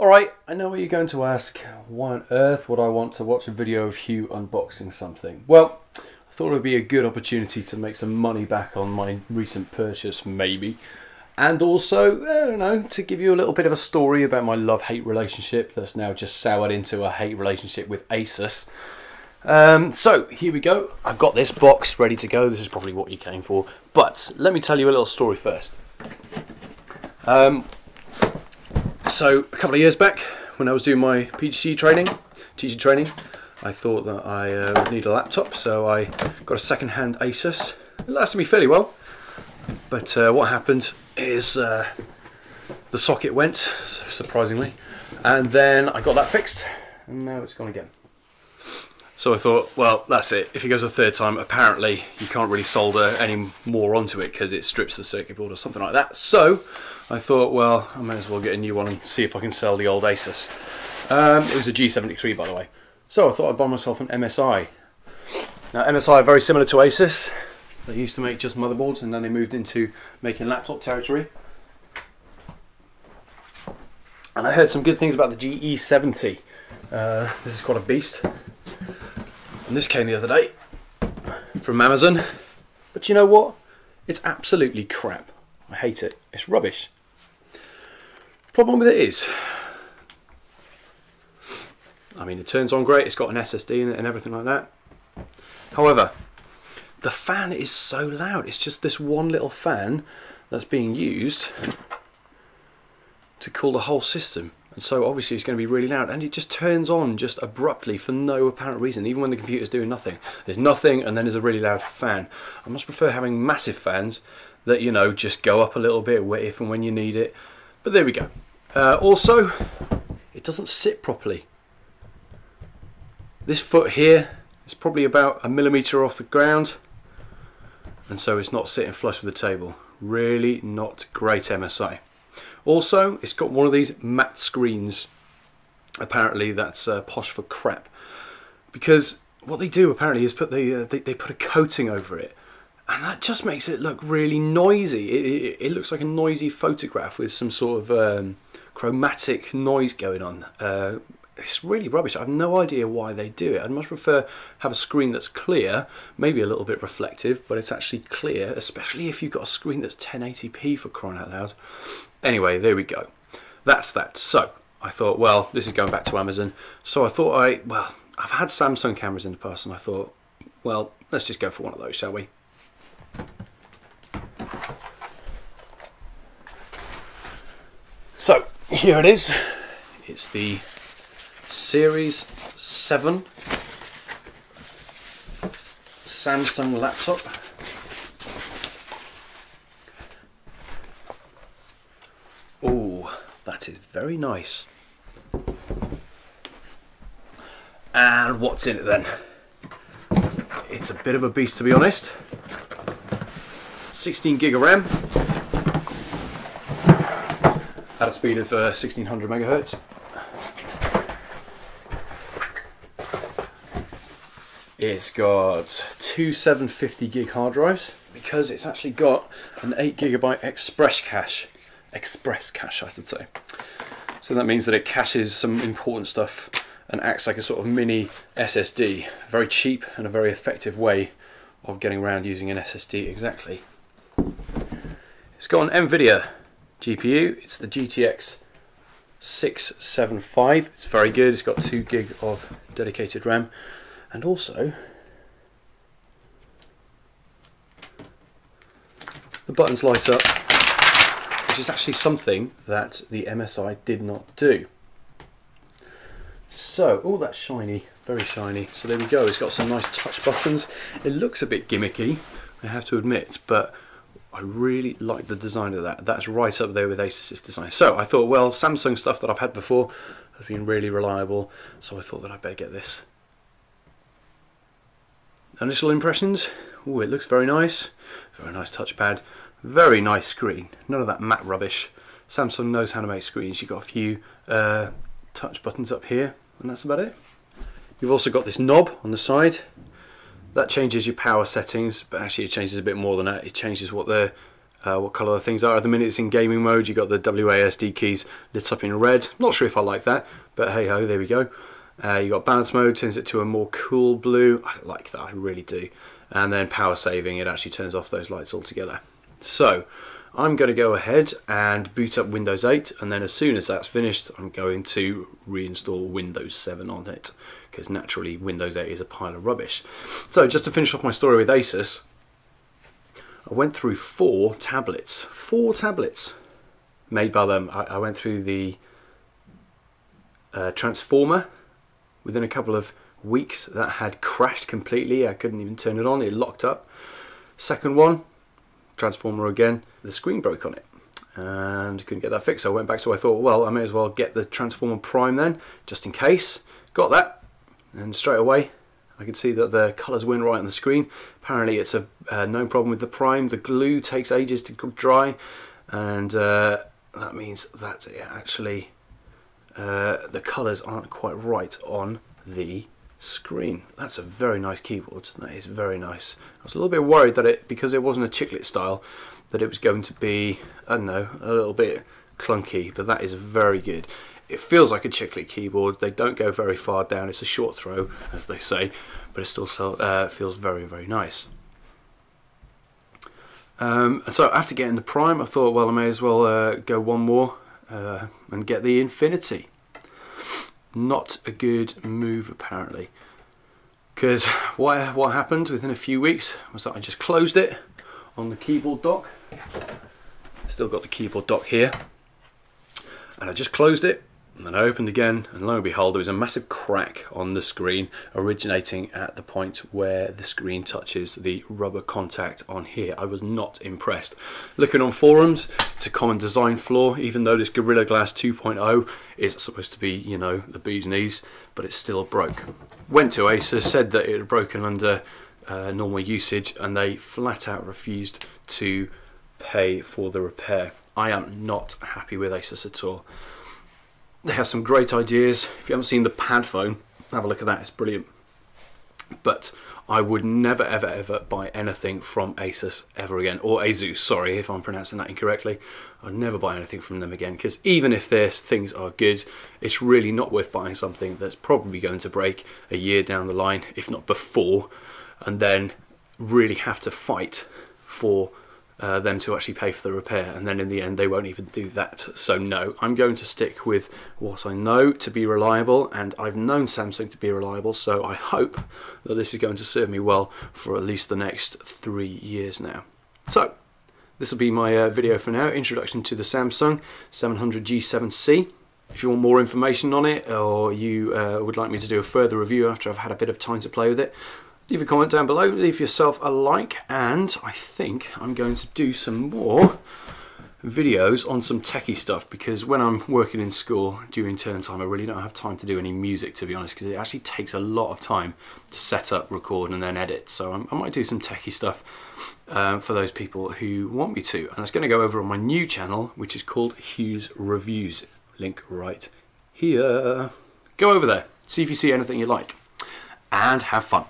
Alright, I know what you're going to ask. Why on earth would I want to watch a video of Hugh unboxing something? Well, I thought it would be a good opportunity to make some money back on my recent purchase, maybe. And also, I don't know, to give you a little bit of a story about my love-hate relationship that's now just soured into a hate relationship with ASUS. So, here we go. I've got this box ready to go. This is probably what you came for. But, let me tell you a little story first. So a couple of years back, when I was doing my teaching training, I thought that I would need a laptop, so I got a second-hand ASUS. It lasted me fairly well, but what happened is the socket went, surprisingly, and then I got that fixed, and now it's gone again. So I thought, well, that's it. If it goes a third time, apparently you can't really solder any more onto it because it strips the circuit board or something like that. So I thought, well, I might as well get a new one and see if I can sell the old ASUS. It was a G73, by the way. So I thought I'd buy myself an MSI. Now, MSI are very similar to ASUS. They used to make just motherboards, and then they moved into making laptop territory. And I heard some good things about the GE70. This is quite a beast. And this came the other day from Amazon. But you know what? It's absolutely crap. I hate it. It's rubbish. Problem with it is, I mean, it turns on great. It's got an SSD in it and everything like that. However, the fan is so loud. It's just this one little fan that's being used to cool the whole system. And so obviously it's going to be really loud, and it just turns on just abruptly for no apparent reason, even when the computer's doing nothing. There's nothing, and then there's a really loud fan. I much prefer having massive fans that, you know, just go up a little bit if and when you need it. But there we go. Also, it doesn't sit properly. This foot here is probably about 1 millimeter off the ground, and so it's not sitting flush with the table. Really not great MSI. Also, it's got one of these matte screens. Apparently that's posh for crap, because what they do apparently is they put a coating over it, and that just makes it look really noisy. It looks like a noisy photograph with some sort of chromatic noise going on. It's really rubbish. I have no idea why they do it. I'd much prefer have a screen that's clear, maybe a little bit reflective, but it's actually clear, especially if you've got a screen that's 1080p, for crying out loud. Anyway, there we go. That's that. So I thought, well, this is going back to Amazon. So I thought I've had Samsung cameras in the past, and I thought, well, let's just go for one of those, shall we? So here it is. It's the Series 7 Samsung laptop. Oh, that is very nice. And what's in it then? It's a bit of a beast, to be honest. 16 gig of RAM at a speed of 1600 megahertz. It's got two 750 gig hard drives, because it's actually got an 8 gigabyte express cache, I should say. So that means that it caches some important stuff and acts like a sort of mini SSD. Very cheap and a very effective way of getting around using an SSD exactly. It's got an NVIDIA GPU. It's the GTX 675. It's very good. It's got 2 gig of dedicated RAM. And also, the buttons light up, which is actually something that the MSI did not do. So, oh, that's shiny, very shiny. So there we go, it's got some nice touch buttons. It looks a bit gimmicky, I have to admit, but I really like the design of that. That's right up there with ASUS's design. So I thought, well, Samsung stuff that I've had before has been really reliable, so I thought that I'd better get this. Initial impressions, oh, it looks very nice touchpad, very nice screen, none of that matte rubbish. Samsung knows how to make screens. You've got a few touch buttons up here, and that's about it. You've also got this knob on the side. That changes your power settings, but actually it changes a bit more than that. It changes what the what colour the things are. At the minute it's in gaming mode. You got the WASD keys lit up in red. Not sure if I like that, but hey ho, there we go. You got balance mode, turns it to a more cool blue. I like that, I really do. And then power saving, it actually turns off those lights altogether. So I'm going to go ahead and boot up Windows 8, and then as soon as that's finished I'm going to reinstall Windows 7 on it, because naturally Windows 8 is a pile of rubbish. So just to finish off my story with ASUS, I went through 4 tablets made by them. I went through the transformer within a couple of weeks. That had crashed completely. I couldn't even turn it on, it locked up. Second one, transformer again, the screen broke on it and couldn't get that fixed, so I went back. So I thought, well, I may as well get the transformer prime then, just in case. Got that, and straight away I could see that the colours went right on the screen. Apparently it's a known problem with the prime. The glue takes ages to dry, and that means that it actually the colours aren't quite right on the screen. That's a very nice keyboard. That is very nice. I was a little bit worried that because it wasn't a chiclet style, that it was going to be, I don't know, a little bit clunky, but that is very good. It feels like a chiclet keyboard. They don't go very far down. It's a short throw, as they say, but it still feels very, very nice. And so after getting the prime, I thought, well, I may as well go one more and get the Infinity. Not a good move apparently, because what happened within a few weeks was that I just closed it on the keyboard dock. Still got the keyboard dock here, and I just closed it and then I opened again, and lo and behold there was a massive crack on the screen, originating at the point where the screen touches the rubber contact on here. I was not impressed. Looking on forums, it's a common design flaw, even though this Gorilla Glass 2.0 is supposed to be, you know, the bee's knees, but it still broke. Went to ASUS, said that it had broken under normal usage, and they flat out refused to pay for the repair. I am not happy with ASUS at all. They have some great ideas. If you haven't seen the pad phone, have a look at that, it's brilliant. But I would never ever ever buy anything from ASUS ever again, or ASUS, sorry if I'm pronouncing that incorrectly. I'd never buy anything from them again, because even if their things are good, it's really not worth buying something that's probably going to break a year down the line, if not before, and then really have to fight for them to actually pay for the repair, and then in the end they won't even do that. So no, I'm going to stick with what I know to be reliable, and I've known Samsung to be reliable, so I hope that this is going to serve me well for at least the next 3 years now. So this will be my video for now, introduction to the Samsung 700G7C. If you want more information on it, or you would like me to do a further review after I've had a bit of time to play with it, leave a comment down below, leave yourself a like, and I think I'm going to do some more videos on some techie stuff, because when I'm working in school during term time I really don't have time to do any music, to be honest, because it actually takes a lot of time to set up, record and then edit. So I might do some techie stuff for those people who want me to, and it's going to go over on my new channel, which is called Hughes Reviews, link right here. Go over there, see if you see anything you like, and have fun.